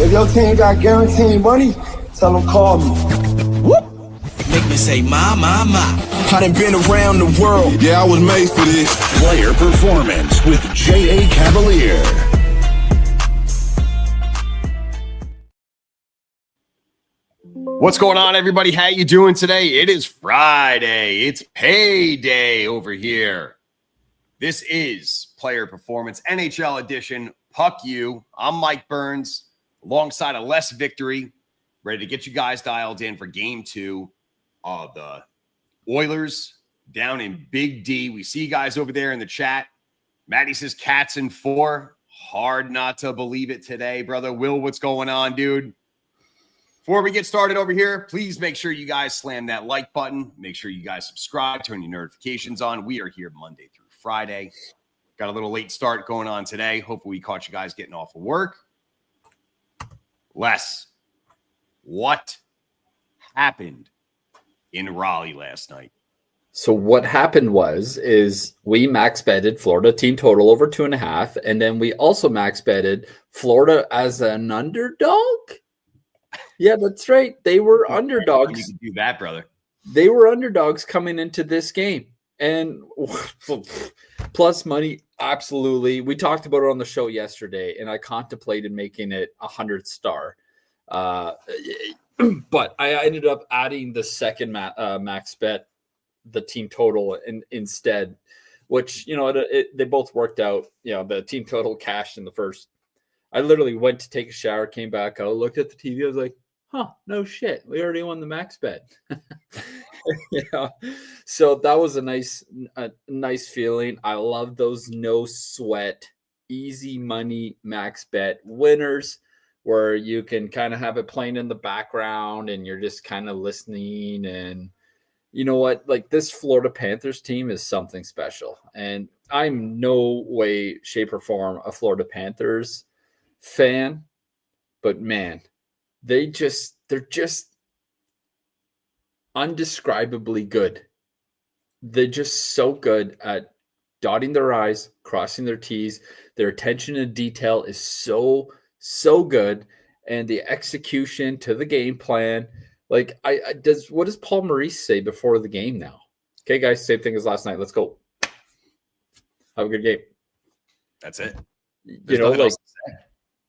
If your team got guaranteed money, tell them call me. Whoop. Make me say, my. I done been around the world. Yeah, I was made for this. Player Performance with J.A. Cavalier. What's going on, everybody? How you doing today? It is Friday. It's payday over here. This is Player Performance NHL edition. Puck you. I'm Mike Burns alongside Ylose Victorie, ready to get you guys dialed in for game 2 of the Oilers down in Big D. We see you guys over there in the chat. Maddie says Cats in 4. Hard not to believe it today, brother. Will, what's going on, dude? Before we get started over here, please make sure you guys slam that like button. Make sure you guys subscribe, turn your notifications on. We are here Monday through Friday. Got a little late start going on today. Hopefully we caught you guys getting off of work. Les, what happened in Raleigh last night? So what happened is we max betted Florida team total over 2.5, and then we also max betted Florida as an underdog. Yeah, that's right. They were underdogs. You can do that, brother. They were underdogs coming into this game. And plus money, absolutely. We talked about it on the show yesterday, and I contemplated making it 100-star. But I ended up adding the second max bet, the team total, instead, which, they both worked out. The team total cashed in the first. I literally went to take a shower, came back out, looked at the TV. I was like, no shit. We already won the max bet. So that was a nice feeling. I love those no sweat, easy money max bet winners where you can kind of have it playing in the background and you're just kind of listening. And you know what? Like, this Florida Panthers team is something special. And I'm no way, shape, or form a Florida Panthers fan, but man, they're just undescribably good. They're just so good at dotting their I's, crossing their T's. Their attention to detail is so good, and the execution to the game plan. Like, what does Paul Maurice say before the game now? Okay, guys, same thing as last night. Let's go. Have a good game. That's it.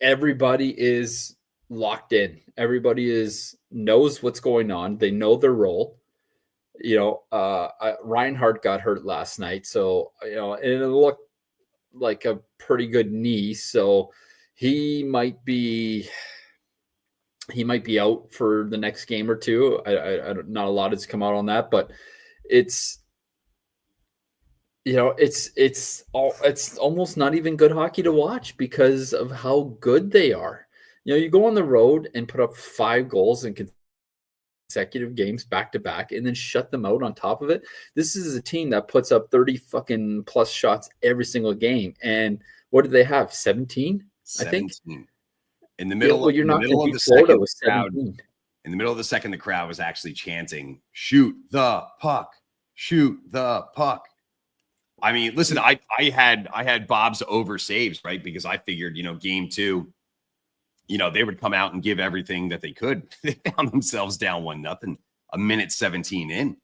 Everybody is locked in. Everybody knows what's going on. They know their role. Reinhardt got hurt last night, so and it looked like a pretty good knee. So he might be out for the next game or two. I don't, not a lot has come out on that, but it's almost not even good hockey to watch because of how good they are. You go on the road and put up 5 goals in consecutive games back to back and then shut them out on top of it. This is a team that puts up 30 fucking plus shots every single game. And what do they have? 17? I think. In the middle, you're not middle going of to the beat Florida second, with 17. in the middle of the second, the crowd was actually chanting, "Shoot the puck, shoot the puck." I mean, listen, I had Bob's over saves, right? Because I figured, game 2, they would come out and give everything that they could. They found themselves down 1-0, a minute 17 in,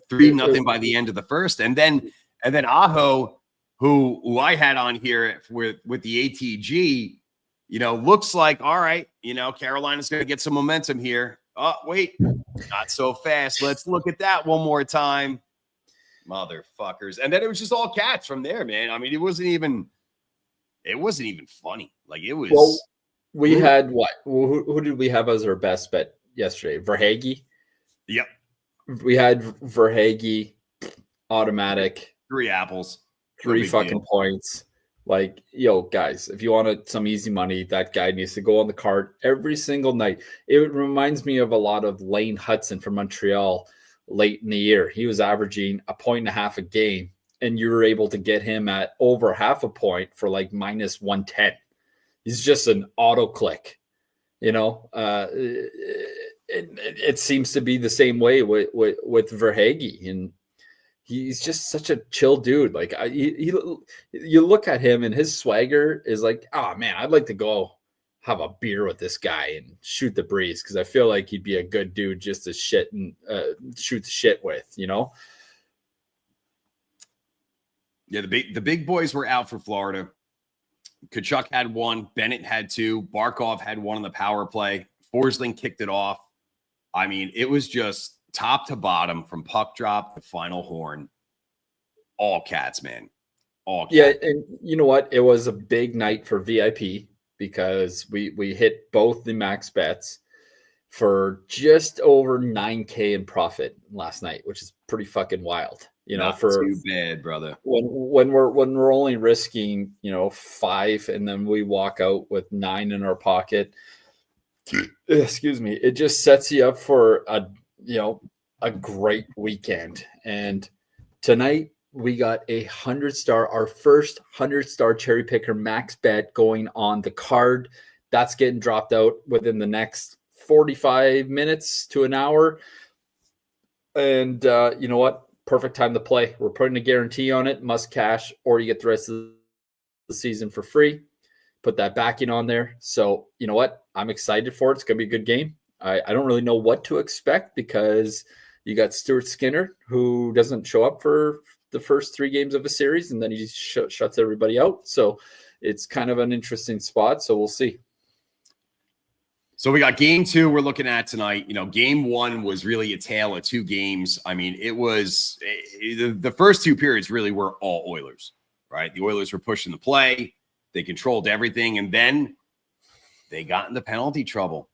3-0 by the end of the first. And then Aho, who I had on here with the ATG, looks like, all right, Carolina's going to get some momentum here. Oh, wait, not so fast. Let's look at that one more time. Motherfuckers. And then it was just all Cats from there, man. I mean, it wasn't even funny. Like, it was. Well, we had what? Who did we have as our best bet yesterday? Verhaeghe? Yep. We had Verhaeghe, automatic. 3 apples. 3 fucking points. Like, guys, if you wanted some easy money, that guy needs to go on the card every single night. It reminds me of a lot of Lane Hudson from Montreal late in the year. He was averaging 1.5 points a game, and you were able to get him at over half a point for like minus 110. He's just an auto click, it seems to be the same way with Verhaeghe, and he's just such a chill dude. Like you look at him and his swagger is like, oh man, I'd like to go have a beer with this guy and shoot the breeze, because I feel like he'd be a good dude just to shoot the shit with, you know? Yeah, the big boys were out for Florida. Kachuk had one, Bennett had two, Barkov had one on the power play. Forsling kicked it off. I mean, it was just top to bottom from puck drop to final horn. All Cats, man. All Cats. Yeah, and you know what? It was a big night for VIP because we hit both the max bets for just over 9K in profit last night, which is pretty fucking wild. You know, Not for too bad, brother. When we're only risking, 5, and then we walk out with 9 in our pocket. Excuse me. It just sets you up for a great weekend. And tonight we got a 100-star, our first 100-star cherry picker max bet going on the card. That's getting dropped out within the next 45 minutes to an hour. And you know what? Perfect time to play. We're putting a guarantee on it, must cash, or you get the rest of the season for free. Put that backing on there. So you know what? I'm excited for it. It's going to be a good game. I don't really know what to expect because you got Stuart Skinner, who doesn't show up for the first 3 games of a series, and then he shuts everybody out. So it's kind of an interesting spot. So we'll see. So we got game 2 we're looking at tonight. Game 1 was really a tale of 2 games. I mean, it was the first 2 periods really were all Oilers, right? The Oilers were pushing the play. They controlled everything. And then they got into penalty trouble.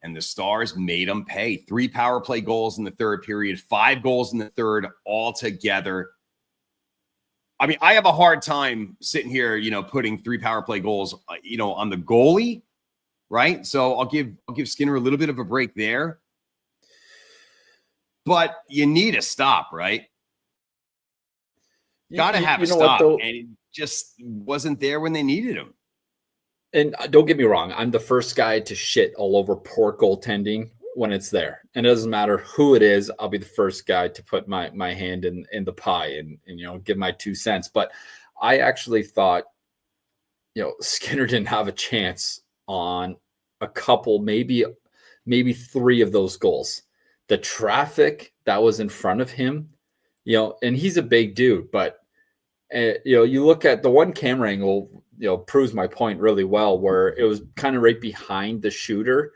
And the Stars made them pay. 3 power play goals in the third period, 5 goals in the third altogether. I mean, I have a hard time sitting here, putting 3 power play goals, on the goalie. Right. So I'll give Skinner a little bit of a break there. But you need a stop, right? Got to have a stop. And it just wasn't there when they needed him. And don't get me wrong. I'm the first guy to shit all over poor goaltending when it's there. And it doesn't matter who it is. I'll be the first guy to put my hand in the pie and give my 2 cents. But I actually thought, Skinner didn't have a chance on a couple, maybe 3 of those goals. The traffic that was in front of him, and he's a big dude, but you look at the one camera angle, proves my point really well, where it was kind of right behind the shooter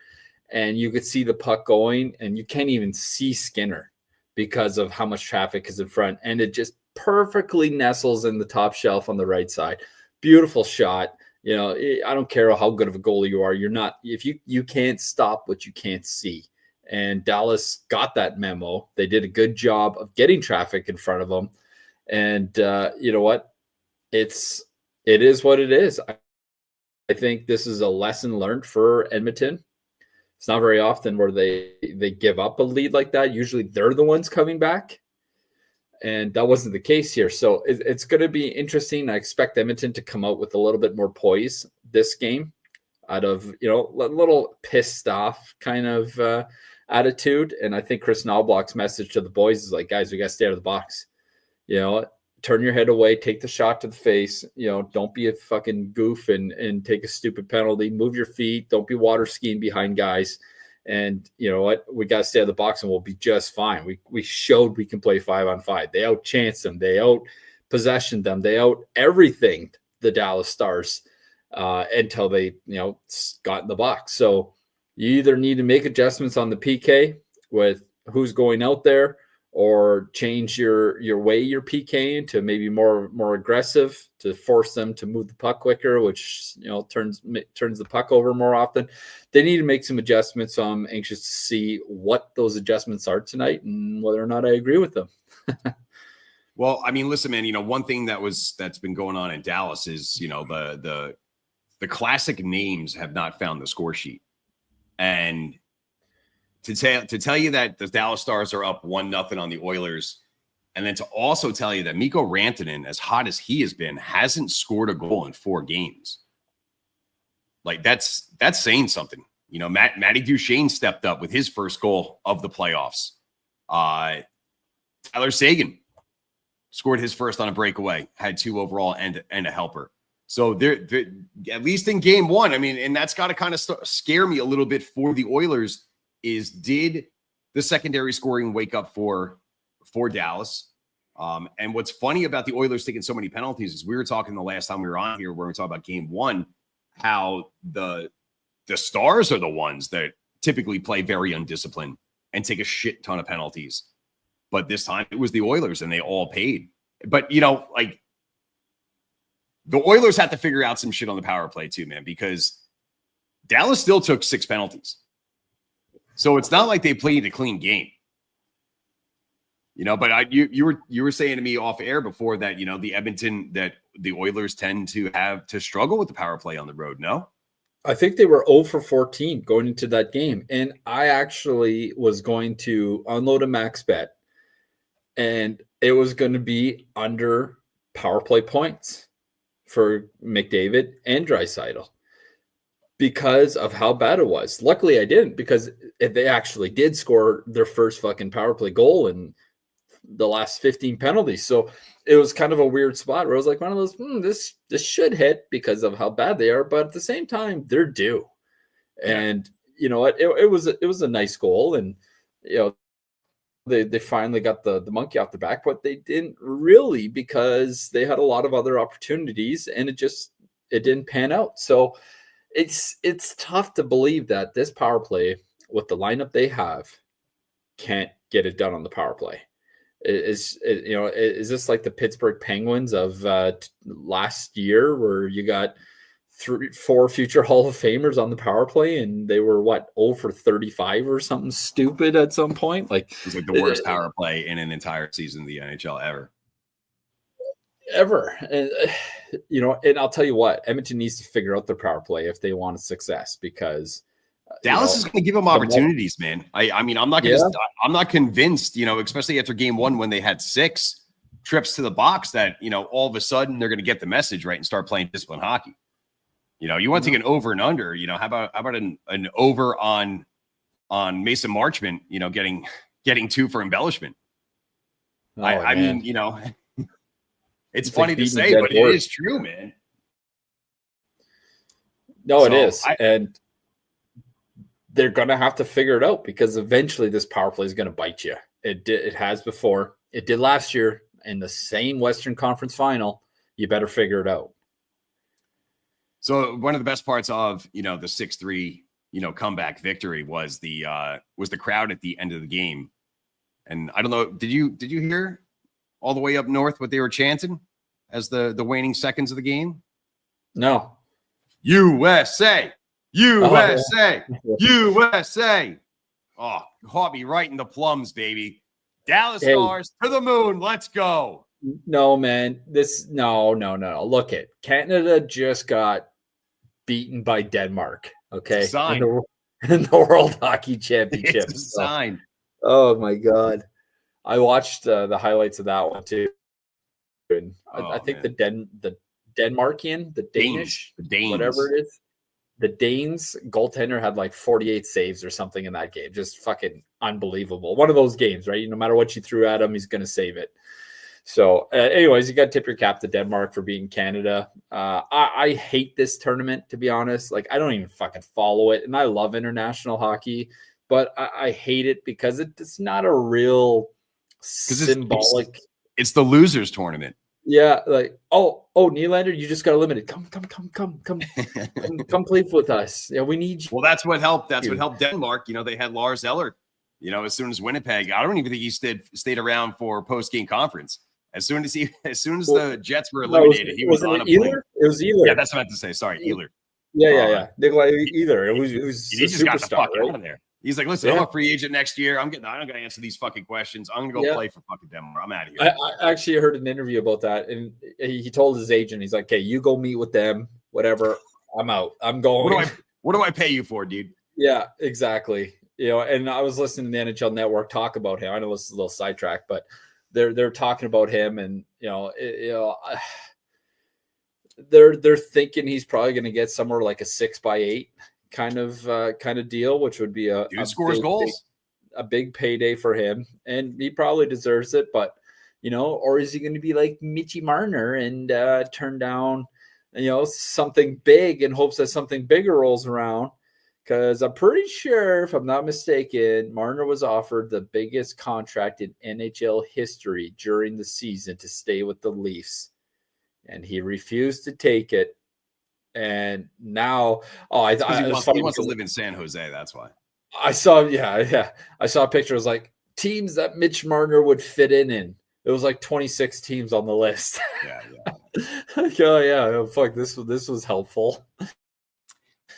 and you could see the puck going and you can't even see Skinner because of how much traffic is in front. And it just perfectly nestles in the top shelf on the right side. Beautiful shot. I don't care how good of a goalie you are. You're not, if you can't stop what you can't see. And Dallas got that memo. They did a good job of getting traffic in front of them. And you know what? It is what it is. I think this is a lesson learned for Edmonton. It's not very often where they give up a lead like that. Usually they're the ones coming back. And that wasn't the case here. So it's going to be interesting. I expect Edmonton to come out with a little bit more poise this game out of, a little pissed off kind of attitude. And I think Chris Knobloch's message to the boys is like, guys, we got to stay out of the box. Turn your head away, take the shot to the face. Don't be a fucking goof and take a stupid penalty. Move your feet. Don't be water skiing behind guys. And you know what? We got to stay out of the box and we'll be just fine. We showed we can play 5-on-5. They out-chanced them. They out-possessioned them. They out-everything the Dallas Stars until they, got in the box. So you either need to make adjustments on the PK with who's going out there or change your way you're PKing to maybe more aggressive to force them to move the puck quicker, which turns the puck over more often. They need to make some adjustments. So I'm anxious to see what those adjustments are tonight and whether or not I agree with them. Well, I mean, listen, man, one thing that's been going on in Dallas is, the classic names have not found the score sheet. And to tell you that the Dallas Stars are up 1-0 on the Oilers, and then to also tell you that Mikko Rantanen, as hot as he has been, hasn't scored a goal in 4 games. Like that's saying something. Matty Duchene stepped up with his first goal of the playoffs. Tyler Seguin scored his first on a breakaway, had 2 overall and a helper. So they're at least in game one, I mean, and that's got to kind of scare me a little bit for the Oilers is did the secondary scoring wake up for Dallas? And what's funny about the Oilers taking so many penalties is we were talking the last time we were on here where we talked about game one, how the Stars are the ones that typically play very undisciplined and take a shit ton of penalties. But this time it was the Oilers and they all paid. But, you know, like the Oilers had to figure out some shit on the power play too, man, because Dallas still took 6 penalties. So it's not like they played a clean game. You know, but you were saying to me off air before that, you know, the Oilers tend to struggle with the power play on the road, no? I think they were 0 for 14 going into that game. And I actually was going to unload a max bet, and it was going to be under power play points for McDavid and Draisaitl because of how bad it was. Luckily, I didn't, because they actually did score their first fucking power play goal in the last 15 penalties. So it was kind of a weird spot where I was like, one of those, this should hit because of how bad they are, but at the same time, they're due. And you know what? It was a nice goal, and you know, they finally got the monkey off the back, but they didn't really, because they had a lot of other opportunities and it didn't pan out. So it's tough to believe that this power play with the lineup they have can't get it done on the power play. Is this like the Pittsburgh Penguins of last year, where you got 4 future Hall of Famers on the power play and they were 0 for 35 or something stupid at some point? Like, it was like the worst power play in an entire season of the NHL ever. And you know, and I'll tell you what, Edmonton needs to figure out their power play if they want success, because Dallas is going to give them opportunities, man. I mean, I'm not convinced, you know, especially after game one when they had 6 trips to the box, that, you know, all of a sudden they're going to get the message right and start playing disciplined hockey. You know, you want to take an over and under, you know, how about an over on Mason Marchment, you know, getting 2 for embellishment. I mean, you know, it's funny to say, but it is true, man. No, it is. And they're going to have to figure it out, because eventually this power play is going to bite you. It has before. It did last year in the same Western Conference final. You better figure it out. So one of the best parts of, you know, the 6-3, you know, comeback victory was the crowd at the end of the game. And I don't know, did you hear all the way up north what they were chanting as the waning seconds of the game? No. USA. USA, USA. Oh, caught me right in the plums, baby. Dallas Stars to the moon. Let's go. No, man. No. Look it. Canada just got beaten by Denmark. Okay. In the World Hockey Championship. It's a sign. Oh my God. I watched the highlights of that one too. And I think the Denmarkian, the Danish, whatever it is. The Danes goaltender had like 48 saves or something in that game. Just fucking unbelievable. One of those games, right? No matter what you threw at him, he's going to save it. So anyways, you got to tip your cap to Denmark for beating Canada. I hate this tournament, to be honest. Like, I don't even fucking follow it. And I love international hockey, but I hate it because it's not a real symbolic. It's the losers tournament. Yeah, like Nylander, you just got eliminated. Come play with us. Yeah, we need you. Well, that's what helped. That's what helped Denmark. You know, they had Lars Eller. You know, as soon as Winnipeg, I don't even think he stayed around for post-game conference. As soon as the Jets were eliminated, he was on a plane. It was Ehlers. Yeah, that's what I meant to say. Sorry, Ehlers. Yeah. Nikolai Ehlers. It was he just got the fuck out of there. He's like, listen, I'm a free agent next year. I'm not going to answer these fucking questions. I'm going to go play for fucking Denmark. I'm out of here. I actually heard an interview about that, and he told his agent, he's like, okay, you go meet with them, whatever. I'm out. I'm going. What do I pay you for, dude? Yeah, exactly. You know, and I was listening to the NHL Network talk about him. I know this is a little sidetracked, but they're talking about him, and they're thinking he's probably going to get somewhere like a 6x8 kind of deal, which would be a big payday for him, and he probably deserves it. But or is he going to be like Mitchie Marner and turn down something big in hopes that something bigger rolls around. Because I'm pretty sure, if I'm not mistaken, Marner was offered the biggest contract in NHL history during the season to stay with the Leafs. And he refused to take it. And now, he wants to live in San Jose. That's why. I saw a picture. It was like teams that Mitch Marner would fit in. It was like 26 teams on the list. Yeah. Oh, fuck, this was helpful.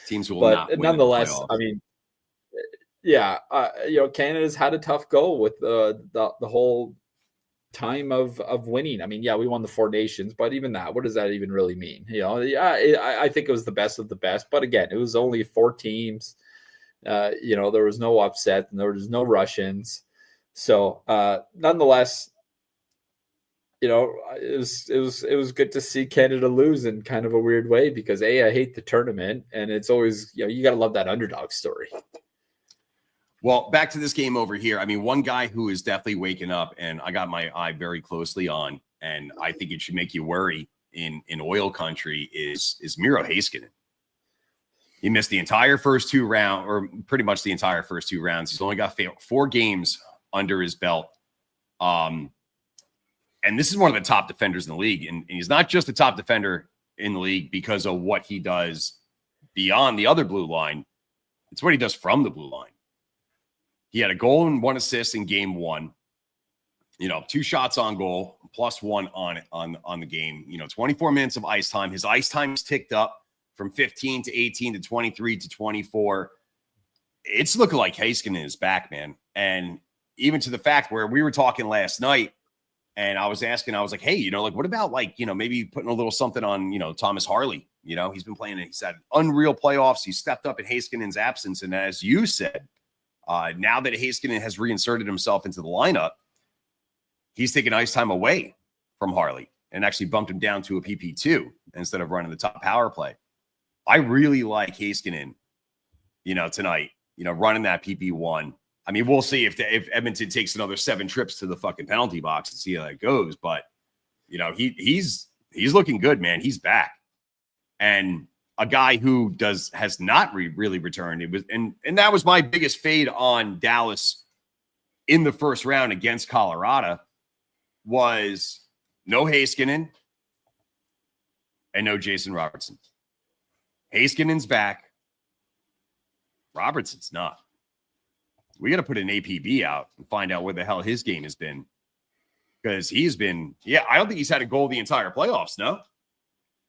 Teams will but not win nonetheless, the I mean, Canada's had a tough go with the whole time of winning. I mean, we won the Four Nations, but even that, what does that even really mean? I think it was the best of the best, but again, it was only 4 teams. There was no upset and there was no Russians. So nonetheless, it was good to see Canada lose in kind of a weird way because I hate the tournament, and it's always, you got to love that underdog story. Well, back to this game over here. I mean, one guy who is definitely waking up, and I got my eye very closely on, and I think it should make you worry in oil country is Miro Heiskanen. He missed the entire first 2 rounds, or pretty much the entire first 2 rounds. He's only got 4 games under his belt. And this is one of the top defenders in the league. And he's not just a top defender in the league because of what he does beyond the other blue line. It's what he does from the blue line. He had a goal and 1 assist in game 1. 2 shots on goal, plus 1 on the game. 24 minutes of ice time. His ice time's ticked up from 15 to 18 to 23 to 24. It's looking like Heiskanen is back, man. And even to the fact where we were talking last night, and I was like, hey, what about maybe putting a little something on, Thomas Harley? He's been playing, he's had unreal playoffs. He stepped up in Heiskanen's absence. And as you said, now that Heiskanen has reinserted himself into the lineup, he's taken ice time away from Harley and actually bumped him down to a PP2 instead of running the top power play. I really like Heiskanen, tonight, running that PP1. I mean, we'll see if Edmonton takes another 7 trips to the fucking penalty box and see how that goes. But, he's looking good, man. He's back. And a guy who has not really returned. It was, and that was my biggest fade on Dallas in the first round against Colorado was no Heiskanen and no Jason Robertson. Heiskanen's back. Robertson's not. We got to put an APB out and find out where the hell his game has been. Because he's been, I don't think he's had a goal the entire playoffs, no?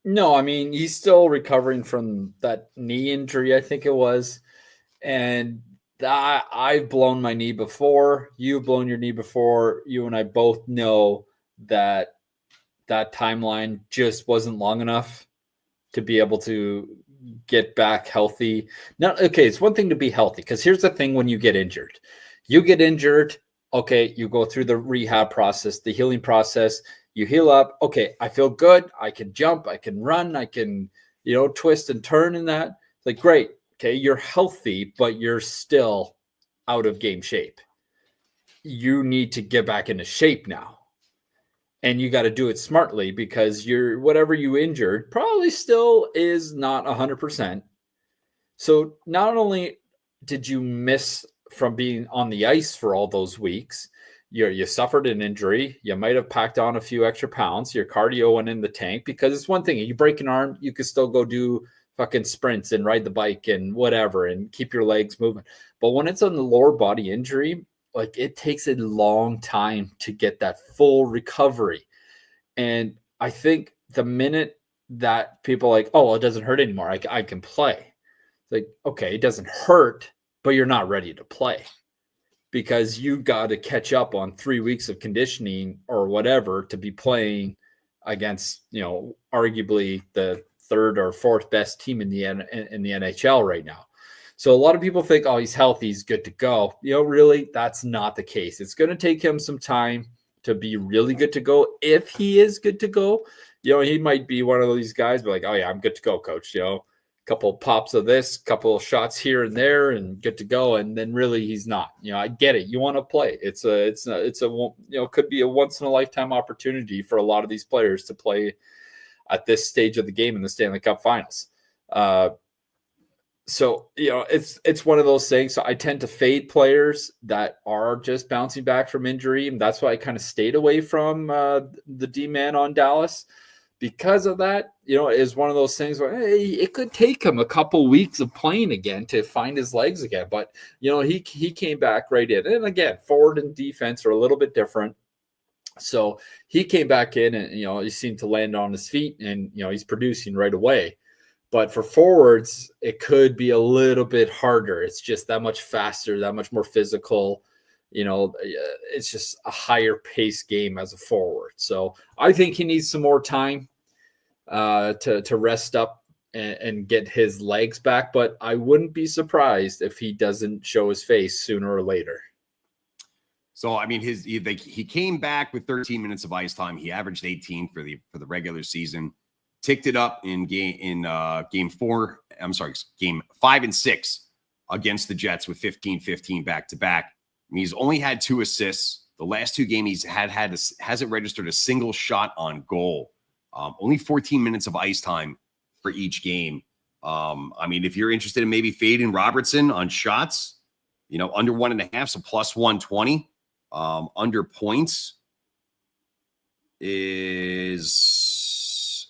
No, I mean, he's still recovering from that knee injury, I think it was. And I've blown my knee before. You've blown your knee before. You and I both know that timeline just wasn't long enough to be able to get back healthy. Now, okay, it's one thing to be healthy, because here's the thing: when you get injured, okay, you go through the rehab process, the healing process, you heal up. Okay, I feel good. I can jump, I can run, I can, twist and turn in that. Like, great. Okay, you're healthy, but you're still out of game shape. You need to get back into shape now. And you got to do it smartly, because whatever you injured probably still is not 100%. So not only did you miss from being on the ice for all those weeks, you suffered an injury. You might have packed on a few extra pounds. Your cardio went in the tank, because it's one thing. You break an arm, you could still go do fucking sprints and ride the bike and whatever and keep your legs moving. But when it's on the lower body injury, like, it takes a long time to get that full recovery. And I think the minute that people are like, oh, well, it doesn't hurt anymore, I can play. It's like, okay, it doesn't hurt, but you're not ready to play, because you got to catch up on 3 weeks of conditioning or whatever to be playing against, arguably the 3rd or 4th best team in the NHL right now. So a lot of people think, oh, he's healthy, he's good to go. Really, that's not the case. It's going to take him some time to be really good to go. If he is good to go, he might be one of these guys, but like, oh yeah, I'm good to go, coach. Couple pops of this, couple of shots here and there, and good to go. And then really, he's not. I get it. You want to play. It's could be a once in a lifetime opportunity for a lot of these players to play at this stage of the game in the Stanley Cup Finals. So, it's one of those things. So I tend to fade players that are just bouncing back from injury. And that's why I kind of stayed away from the D-man on Dallas. Because of that, it is one of those things where, hey, it could take him a couple weeks of playing again to find his legs again. But, he came back right in. And again, forward and defense are a little bit different. So he came back in and, he seemed to land on his feet and, he's producing right away. But for forwards, it could be a little bit harder. It's just that much faster, that much more physical. It's just a higher pace game as a forward. So I think he needs some more time to rest up and get his legs back. But I wouldn't be surprised if he doesn't show his face sooner or later. So, I mean, he came back with 13 minutes of ice time. He averaged 18 for the regular season. Ticked it up in game 5 and 6 against the Jets with 15-15 back-to-back. I mean, he's only had 2 assists. The last 2 games he's hasn't registered a single shot on goal. Only 14 minutes of ice time for each game. I mean, if you're interested in maybe fading Robertson on shots, under 1.5, so plus 120. Under points is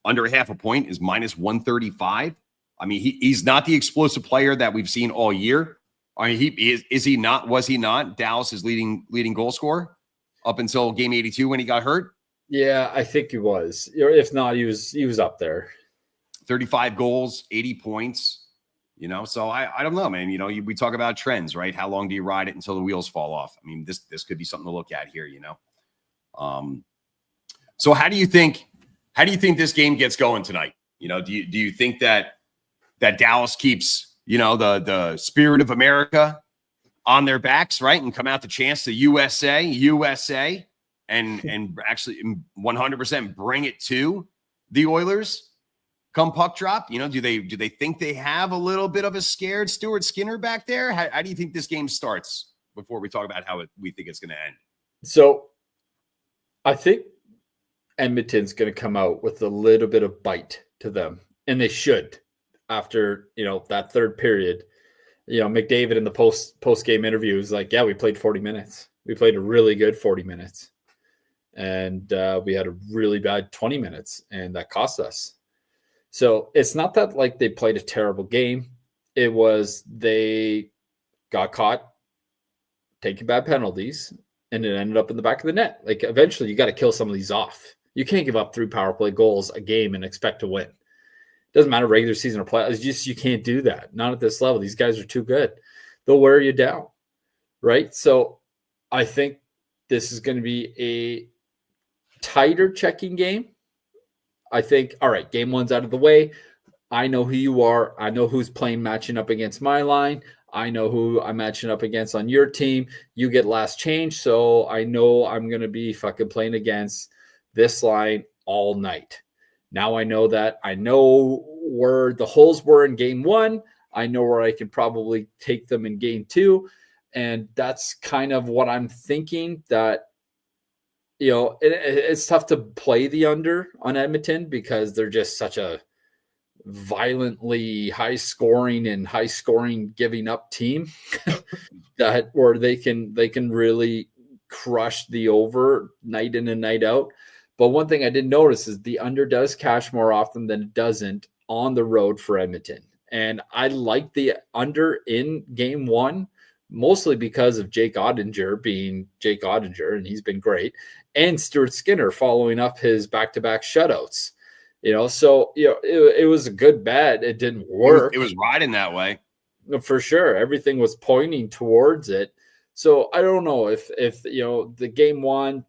under 0.5 point is minus 135. I mean, he's not the explosive player that we've seen all year. I mean, is he not? Was he not Dallas's leading goal scorer up until game 82 when he got hurt? Yeah, I think he was. If not, he was up there. 35 goals, 80 points. So I don't know, man. We talk about trends, right? How long do you ride it until the wheels fall off? I mean, this could be something to look at here. So how do you think this game gets going tonight? Do you think that Dallas keeps, the spirit of America on their backs, right? And come out the chance to USA, and actually 100% bring it to the Oilers come puck drop? Do they think they have a little bit of a scared Stuart Skinner back there? How do you think this game starts before we talk about how we think it's going to end? So I think Edmonton's going to come out with a little bit of bite to them, and they should after, that third period. McDavid in the post-game interview was like, yeah, we played 40 minutes. We played a really good 40 minutes. And we had a really bad 20 minutes, and that cost us. So it's not that like they played a terrible game. It was they got caught taking bad penalties, and it ended up in the back of the net. Like eventually you got to kill some of these off. You can't give up 3 power play goals a game and expect to win. Doesn't matter regular season or playoffs. It's just you can't do that. Not at this level. These guys are too good. They'll wear you down, right? So I think this is going to be a tighter checking game. I think, all right, game 1's out of the way. I know who you are. I know who's matching up against my line. I know who I'm matching up against on your team. You get last change, so I know I'm going to be fucking playing against this line all night. Now I know that. I know where the holes were in game 1. I know where I can probably take them in game 2. And that's kind of what I'm thinking, that, it's tough to play the under on Edmonton because they're just such a violently high scoring giving up team that where they can really crush the over night in and night out. But one thing I did notice is the under does cash more often than it doesn't on the road for Edmonton. And I like the under in game 1, mostly because of Jake Ottinger being Jake Ottinger, and he's been great, and Stuart Skinner following up his back-to-back shutouts. So it was a good bet. It didn't work. It was riding that way. For sure. Everything was pointing towards it. So I don't know if the game 1,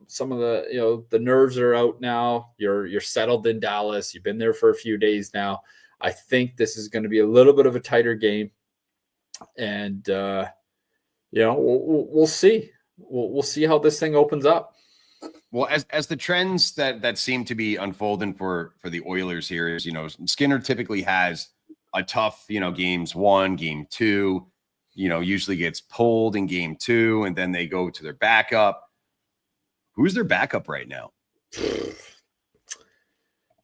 some of the nerves are out now. You're settled in Dallas. You've been there for a few days now. I think this is going to be a little bit of a tighter game, and we'll see. We'll see how this thing opens up. Well, as the trends that seem to be unfolding for the Oilers here is, Skinner typically has a tough, games 1, game 2, usually gets pulled in game 2, and then they go to their backup. Who's their backup right now?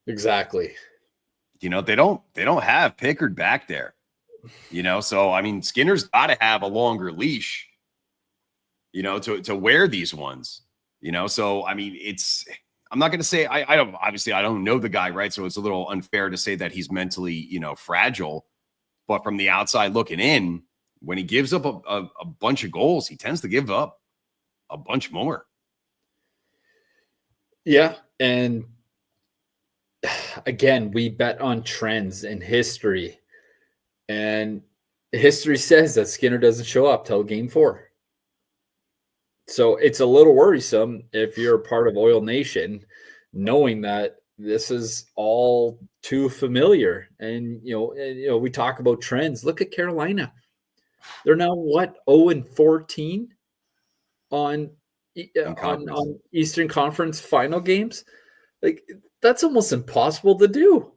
Exactly. They don't have Pickard back there. So I mean, Skinner's got to have a longer leash, to wear these ones. So I mean, I'm not going to say I don't know the guy, right? So it's a little unfair to say that he's mentally, fragile. But from the outside looking in, when he gives up a bunch of goals, he tends to give up a bunch more. Yeah, and again, we bet on trends in history. And history says that Skinner doesn't show up till game 4. So it's a little worrisome if you're a part of Oil Nation, knowing that this is all too familiar. And, we talk about trends. Look at Carolina. They're now 0-14 on Eastern Conference final games. Like, that's almost impossible to do.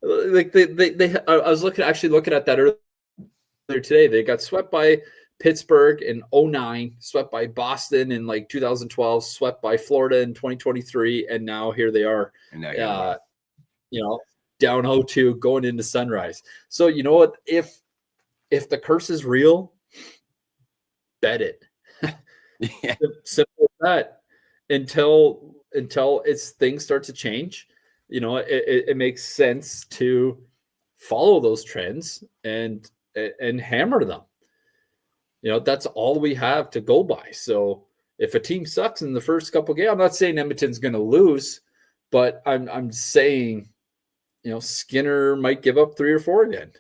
Like I was looking at that earlier today. They got swept by Pittsburgh in 2009, swept by Boston in 2012, swept by Florida in 2023, and now here they are, down 0-2 going into Sunrise. So you know what? If the curse is real, bet it. Yeah. Simple as that. Until things start to change. It makes sense to follow those trends and hammer them. That's all we have to go by. So if a team sucks in the first couple of games, I'm not saying Edmonton's going to lose, but I'm saying, Skinner might give up 3 or 4 again.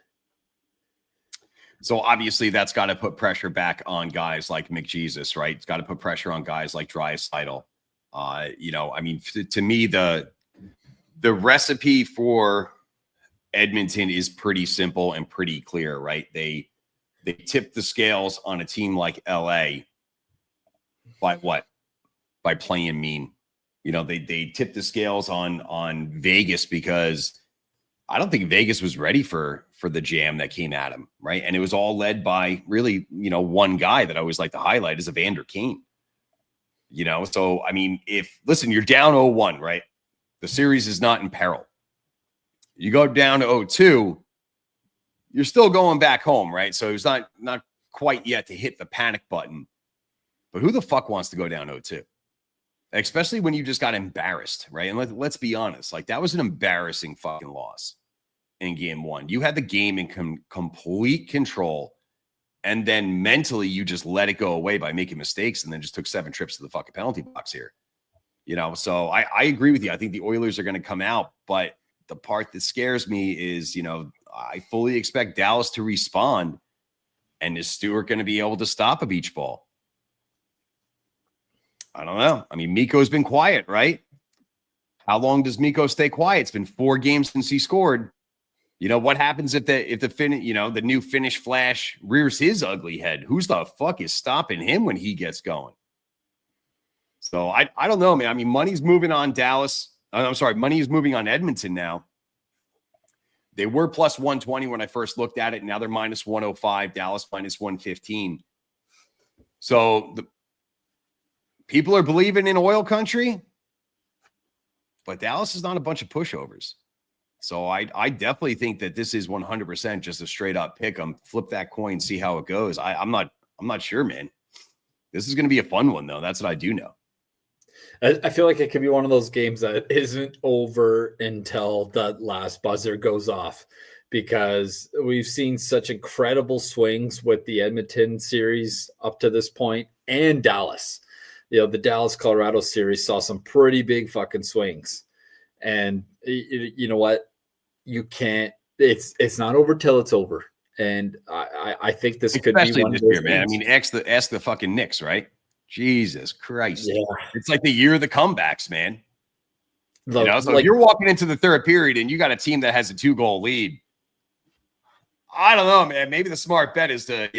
So obviously that's got to put pressure back on guys like McJesus, right? It's got to put pressure on guys like Draisaitl. I mean, to me, the recipe for Edmonton is pretty simple and pretty clear, right? They tip the scales on a team like LA by what? By playing mean. They tip the scales on Vegas because I don't think Vegas was ready for the jam that came at him, right? And it was all led by really, one guy that I always like to highlight is Evander Kane. So I mean, you're down 0-1, right? The series is not in peril. You go down to 0-2, you're still going back home, right? So it's not quite yet to hit the panic button. But who the fuck wants to go down 0-2? Especially when you just got embarrassed, right? And let's be honest, that was an embarrassing fucking loss in game 1. You had the game in complete control, and then mentally you just let it go away by making mistakes and then just took 7 trips to the fucking penalty box here. So I agree with you. I think the Oilers are going to come out, but the part that scares me is, I fully expect Dallas to respond, and is Stewart going to be able to stop a beach ball? I don't know. I mean, Mikko's been quiet, right? How long does Mikko stay quiet? It's been 4 games since he scored. What happens if the new Finnish Flash rears his ugly head? Who's the fuck is stopping him when he gets going? So I don't know, man. I mean, money's moving on Dallas. Money is moving on Edmonton now. They were plus 120 when I first looked at it. Now they're minus 105. Dallas minus 115. So the people are believing in oil country, but Dallas is not a bunch of pushovers. So I definitely think that this is 100% just a straight up pick 'em. Flip that coin, see how it goes. I'm not sure, man. This is going to be a fun one, though. That's what I do know. I feel like it could be one of those games that isn't over until the last buzzer goes off, because we've seen such incredible swings with the Edmonton series up to this point, and Dallas. The Dallas-Colorado series saw some pretty big fucking swings. And you know what? You can't. It's not over till it's over. And I think this could be one of those year, man. I mean, ask the fucking Knicks, right? Jesus Christ. Yeah. It's like the year of the comebacks, man. So if you're walking into the third period and you got a team that has a 2-goal lead, I don't know, man. Maybe the smart bet is to,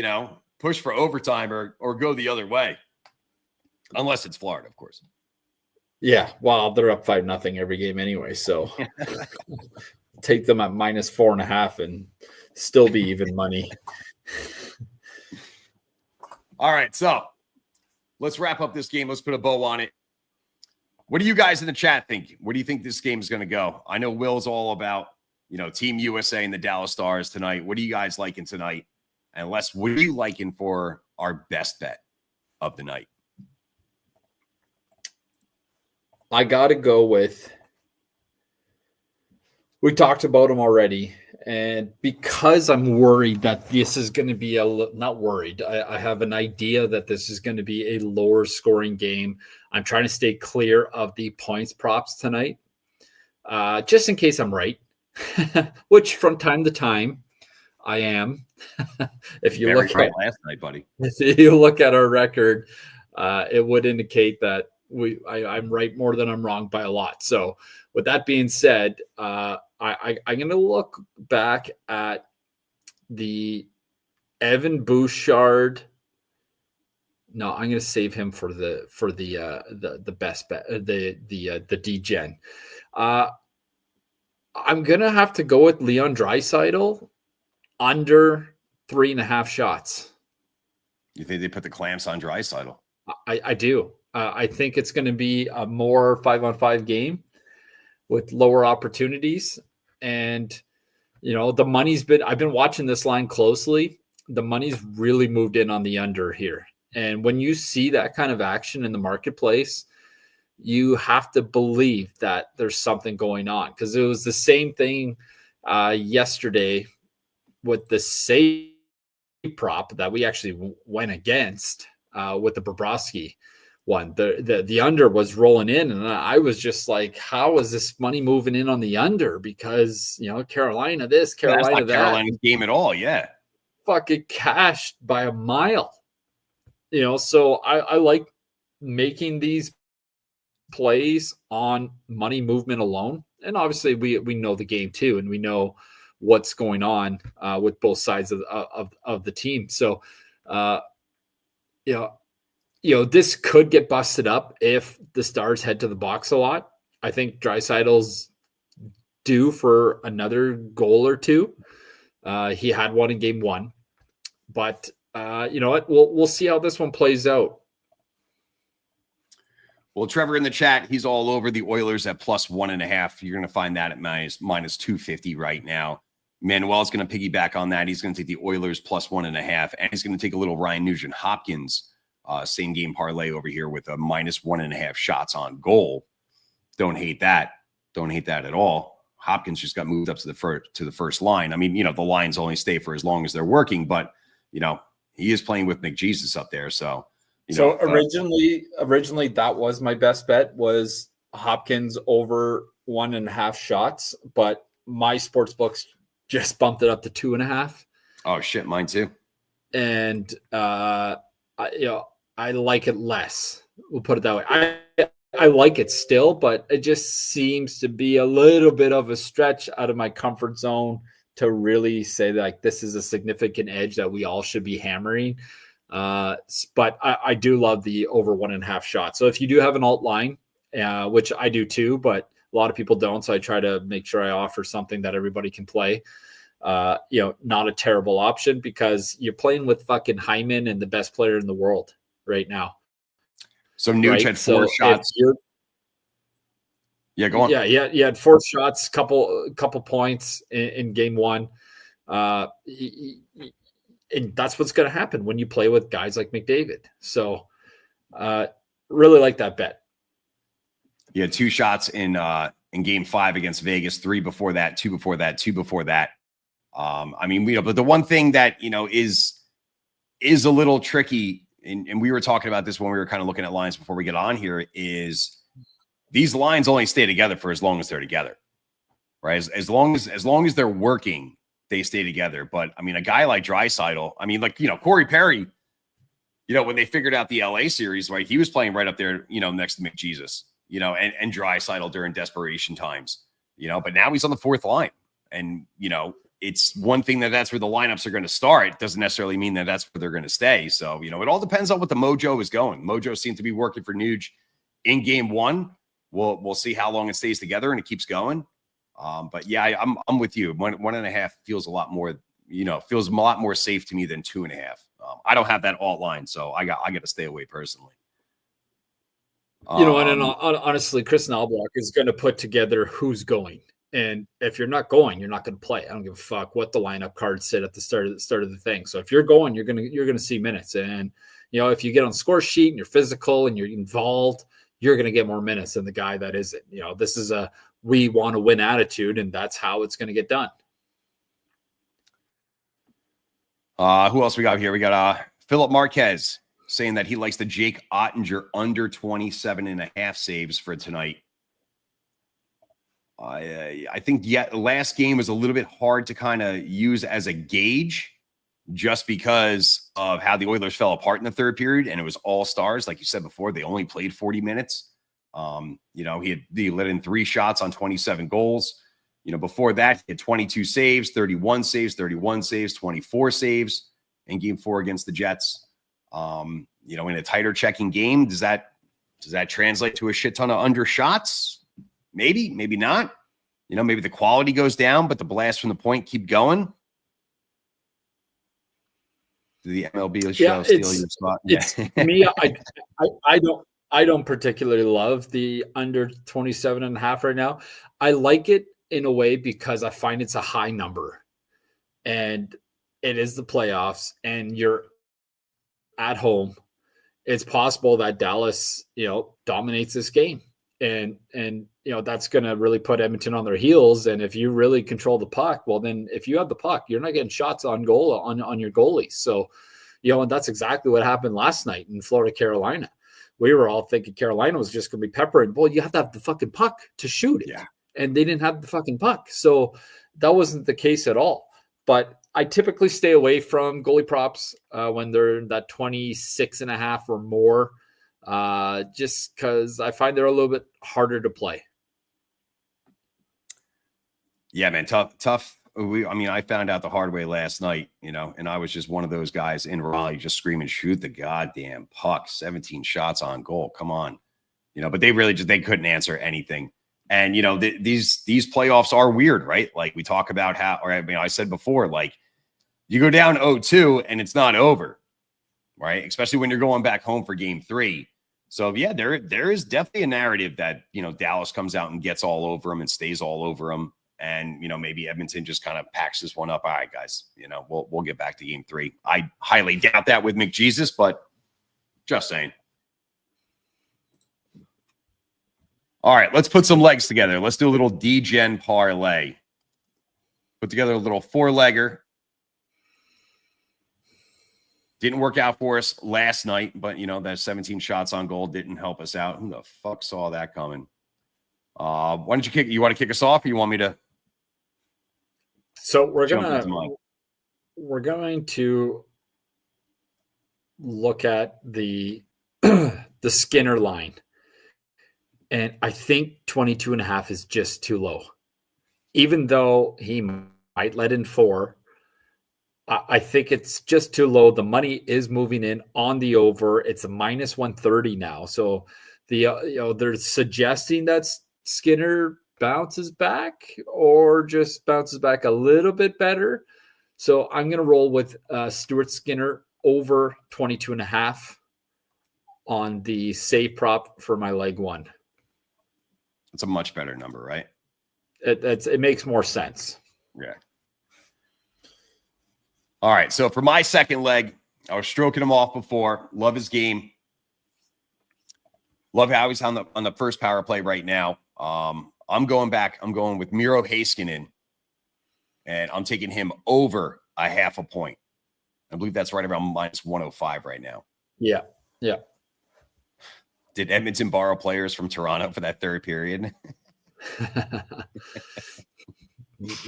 push for overtime or go the other way. Unless it's Florida, of course. Yeah. Well, they're up 5-0 every game anyway. So take them at minus 4.5 and still be even money. All right. So let's wrap up this game. Let's put a bow on it. What do you guys in the chat think? Where do you think this game is going to go? I know Will's all about, Team USA and the Dallas Stars tonight. What are you guys liking tonight? And Les, what are you liking for our best bet of the night? I got to go with, we talked about them already. And because I'm worried that this is going to be not worried, I have an idea that this is going to be a lower scoring game. I'm trying to stay clear of the points props tonight, just in case I'm right, which from time to time I am. If you look at last night, buddy, if you look at our record, it would indicate that I'm right more than I'm wrong by a lot. So with that being said, I'm going to look back at the Evan Bouchard. No, I'm going to save him for the best bet, the D-Gen. I'm going to have to go with Leon Draisaitl under 3.5 shots. You think they put the clamps on Draisaitl? I do. I think it's going to be a more 5-on-5 game with lower opportunities. And, the money's I've been watching this line closely. The money's really moved in on the under here. And when you see that kind of action in the marketplace, you have to believe that there's something going on, because it was the same thing yesterday with the save prop that we actually went against with the Bobrovsky one. The under was rolling in, and I was just like, how is this money moving in on the under? Because Carolina this, Carolina that's not that, Carolina's game at all. Yeah, fucking cashed by a mile. So I like making these plays on money movement alone, and obviously we know the game too, and we know what's going on with both sides of the team. So this could get busted up if the Stars head to the box a lot. I think Draisaitl's due for another goal or two. He had one in game 1, but you know what? We'll see how this one plays out. Well, Trevor in the chat, he's all over the Oilers at +1.5. You're going to find that at minus 250 right now. Manuel's going to piggyback on that. He's going to take the Oilers +1.5, and he's going to take a little Ryan Nugent-Hopkins same game parlay over here with a -1.5 shots on goal. Don't hate that. Don't hate that at all. Hopkins just got moved up to the first line. I mean, the lines only stay for as long as they're working, but he is playing with McJesus up there. So, originally that was my best bet, was Hopkins over 1.5 shots, but my sports books just bumped it up to 2.5. Oh shit, mine too. And I like it less. We'll put it that way. I like it still, but it just seems to be a little bit of a stretch out of my comfort zone to really say that this is a significant edge that we all should be hammering. But I do love the over 1.5 shots. So if you do have an alt line, which I do too, but a lot of people don't, so I try to make sure I offer something that everybody can play. Not a terrible option, because you're playing with fucking Hyman and the best player in the world right now. So Nuge had 4 shots. Yeah, go on. Yeah, you had 4 shots, couple points in game 1. And that's what's going to happen when you play with guys like McDavid. So really like that bet. He had 2 shots in game 5 against Vegas, 3 before that, 2 before that, 2 before that. But the one thing that, is a little tricky, and we were talking about this when we were kind of looking at lines before we get on here, is these lines only stay together for as long as they're together, right? As long as they're working, they stay together. But a guy like Draisaitl, Corey Perry, when they figured out the LA series, right, he was playing right up there, next to McJesus, and Draisaitl during desperation times, but now he's on the 4th line, and it's one thing that's where the lineups are going to start. It doesn't necessarily mean that that's where they're going to stay. So, it all depends on what the mojo is going. Mojo seems to be working for Nuge in game 1. We'll see how long it stays together and it keeps going. But yeah, I'm with you. 1.5 feels a lot more, feels a lot more safe to me than 2.5. I don't have that alt line, so I got to stay away personally. Honestly, Chris Knobloch is going to put together who's going. And if you're not going, you're not going to play. I don't give a fuck what the lineup cards said at the start of the thing. So if you're going, you're gonna see minutes. And if you get on score sheet and you're physical and you're involved, you're gonna get more minutes than the guy that isn't. This is a we want to win attitude, and that's how it's going to get done. Who else we got here? We got Philip Marquez saying that he likes the Jake Ottinger under 27.5 saves for tonight. I think last game was a little bit hard to kind of use as a gauge just because of how the Oilers fell apart in the third period, and it was all stars. Like you said before, they only played 40 minutes. He let in 3 shots on 27 goals. Before that, he had 22 saves, 31 saves, 24 saves in game 4 against the Jets. In a tighter checking game, does that translate to a shit ton of under shots? Maybe, maybe not. Maybe the quality goes down, but the blast from the point keep going. Did the MLB show steal your spot? It's me. I don't particularly love the under 27.5 right now. I like it in a way because I find it's a high number, and it is the playoffs, and you're at home. It's possible that Dallas, dominates this game. And that's going to really put Edmonton on their heels. And if you really control the puck, well, then if you have the puck, you're not getting shots on goal on your goalies. So, and that's exactly what happened last night in Florida, Carolina. We were all thinking Carolina was just going to be peppering. Well, you have to have the fucking puck to shoot it. Yeah. And they didn't have the fucking puck. So that wasn't the case at all. But I typically stay away from goalie props when they're in that 26.5 or more. Just because I find they're a little bit harder to play. Yeah, man, tough. I found out the hard way last night, and I was just one of those guys in Raleigh just screaming, shoot the goddamn puck, 17 shots on goal. Come on. But they really they couldn't answer anything. And, these playoffs are weird, right? Like we talk about I said before, like you go down 0-2 and it's not over, right? Especially when you're going back home for game 3. So, yeah, there is definitely a narrative that, Dallas comes out and gets all over them and stays all over them. And, maybe Edmonton just kind of packs this one up. All right, guys, we'll get back to game 3. I highly doubt that with McJesus, but just saying. All right, let's put some legs together. Let's do a little D-Gen parlay. Put together a little 4-legger. Didn't work out for us last night, but, that 17 shots on goal didn't help us out. Who the fuck saw that coming? Why don't you want to kick us off, or you want me to? So we're going to look at the the Skinner line. And I think 22.5 is just too low. Even though he might let in 4, I think it's just too low. The money is moving in on the over. It's a minus 130 now. So they're suggesting that Skinner bounces back or just bounces back a little bit better. So I'm going to roll with Stuart Skinner over 22.5 on the save prop for my leg 1. It's a much better number, right? It makes more sense. Yeah. All right, so for my second leg, I was stroking him off before. Love his game. Love how he's on the first power play right now. I'm going back. I'm going with Miro Heiskanen, and I'm taking him over a half a point. I believe that's right around minus 105 right now. Yeah. Did Edmonton borrow players from Toronto for that third period?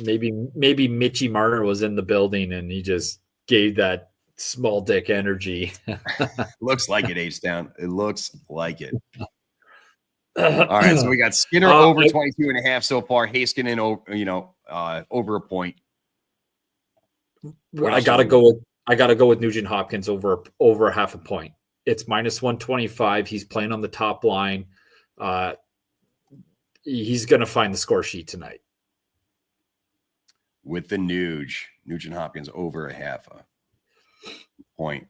Maybe Mitchie Marner was in the building and he just gave that small dick energy. Looks like it, H-Town. It looks like it. All right, so we got Skinner over 22.5 so far. Heiskanen over a point. I gotta go with Nugent Hopkins over half a point. It's minus 125. He's playing on the top line. He's gonna find the score sheet tonight. With the Nugent Hopkins over a half a point.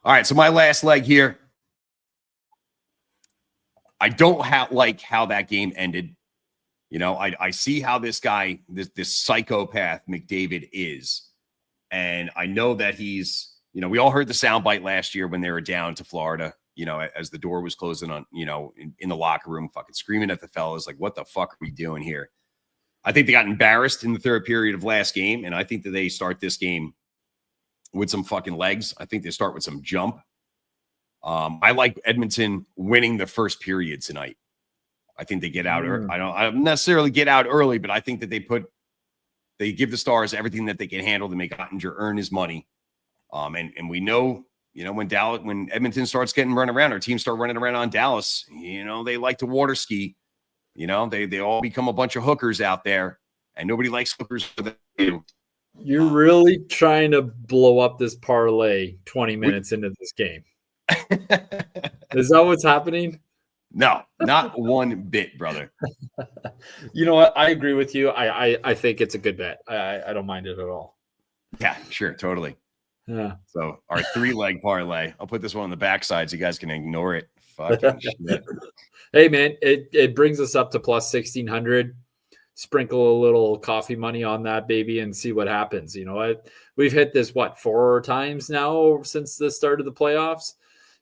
All right, so my last leg here. I don't like how that game ended. You know, I see how this guy, this psychopath McDavid is. And I know that he's, you know, we all heard the soundbite last year when they were down to Florida, you know, as the door was closing on, you know, in the locker room, fucking screaming at the fellas, like, what the fuck are we doing here? I think they got embarrassed in the third period of last game. And I think that they start this game with some fucking legs. I think they start with some jump. I like Edmonton winning the first period tonight. I think they get out. I don't necessarily get out early, but I think that they give the Stars everything that they can handle to make Ottinger earn his money. And we know, you know, when Edmonton starts getting run around, or teams start running around on Dallas, you know, they like to water ski. You know, they all become a bunch of hookers out there, and nobody likes hookers for them. You're really trying to blow up this parlay 20 minutes into this game. Is that what's happening? No, not one bit, brother. You know what? I agree with you. I think it's a good bet. I don't mind it at all. Yeah, sure. Totally. Yeah. So our 3-leg parlay, I'll put this one on the backside so you guys can ignore it. Fucking shit. Hey, man, it brings us up to plus 1,600. Sprinkle a little coffee money on that, baby, and see what happens. You know what? We've hit this, 4 times now since the start of the playoffs.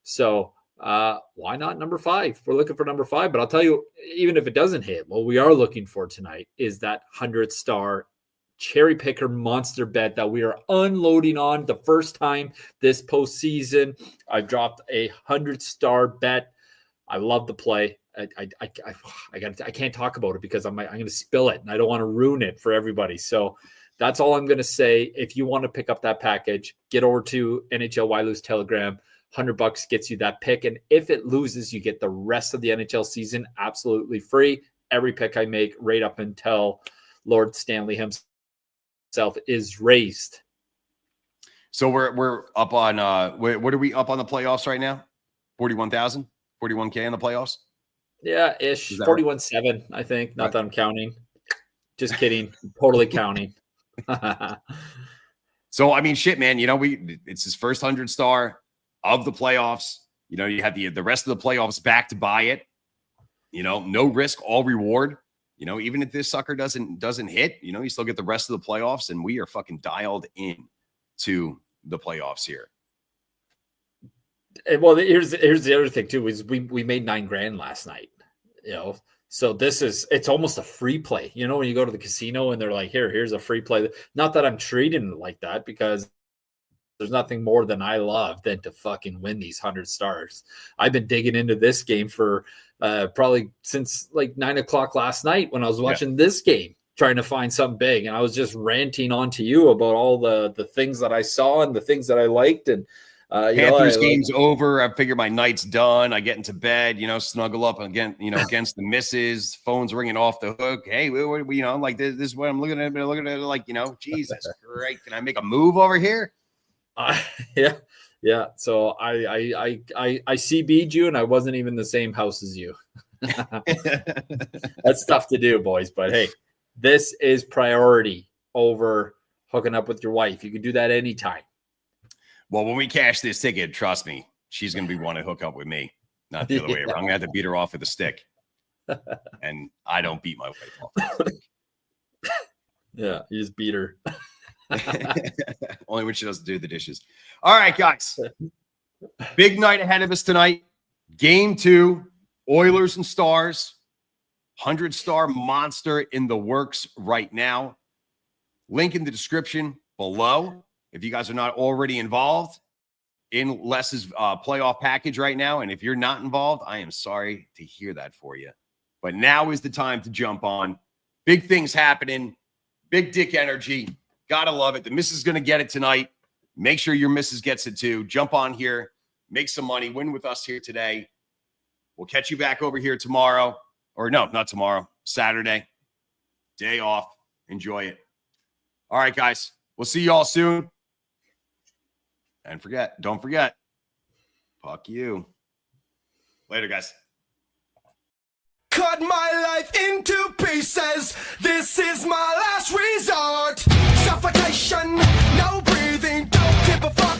So why not number 5? We're looking for number 5. But I'll tell you, even if it doesn't hit, what we are looking for tonight is that 100-star cherry picker monster bet that we are unloading on the first time this postseason. I've dropped a 100-star bet. I love the play. I can't talk about it because I'm going to spill it, and I don't want to ruin it for everybody. So that's all I'm going to say. If you want to pick up that package, get over to NHL Ylose Telegram. $100 gets you that pick. And if it loses, you get the rest of the NHL season absolutely free. Every pick I make right up until Lord Stanley himself is raised. So we're up on what are we up on the playoffs right now? 41,000, 41K in the playoffs. Yeah, ish. 41.7, I think. Not that I'm counting. Just kidding. Totally counting. So I mean, shit, man. You know, it's his first 100-star of the playoffs. You know, you have the rest of the playoffs back to buy it. You know, no risk, all reward. You know, even if this sucker doesn't hit, you know, you still get the rest of the playoffs, and we are fucking dialed in to the playoffs here. Well, here's the other thing too, is we made $9,000 last night, you know, so it's almost a free play. You know, when you go to the casino and they're like, here's a free play. Not that I'm treating it like that, because there's nothing more than I love than to fucking win these 100 stars. I've been digging into this game for probably since like 9:00 last night when I was watching this game, trying to find something big. And I was just ranting on to you about all the things that I saw and the things that I liked. And Panthers game's over. I figure my night's done. I get into bed, you know, snuggle up again, you know, against the missus. Phone's ringing off the hook. Hey, you know, like this is what I'm looking at. Looking at it like, you know, Jesus Christ, can I make a move over here? Yeah. So I CB'd you, and I wasn't even the same house as you. That's tough to do, boys. But hey, this is priority over hooking up with your wife. You can do that anytime. Well, when we cash this ticket, trust me, she's going to be wanting to hook up with me, not the other way around. I'm going to have to beat her off with a stick. And I don't beat my wife off with a stick. Yeah, you just beat her. Only when she doesn't do the dishes. All right, guys. Big night ahead of us tonight. Game 2, Oilers and Stars. 100-star monster in the works right now. Link in the description below. If you guys are not already involved in Les's playoff package right now, and if you're not involved, I am sorry to hear that for you. But now is the time to jump on. Big things happening. Big dick energy. Gotta love it. The missus is going to get it tonight. Make sure your missus gets it too. Jump on here. Make some money. Win with us here today. We'll catch you back over here tomorrow. Or no, not tomorrow. Saturday. Day off. Enjoy it. All right, guys. We'll see you all soon. And don't forget, fuck you. Later, guys. Cut my life into pieces. This is my last resort. Suffocation, no breathing, don't give a fuck.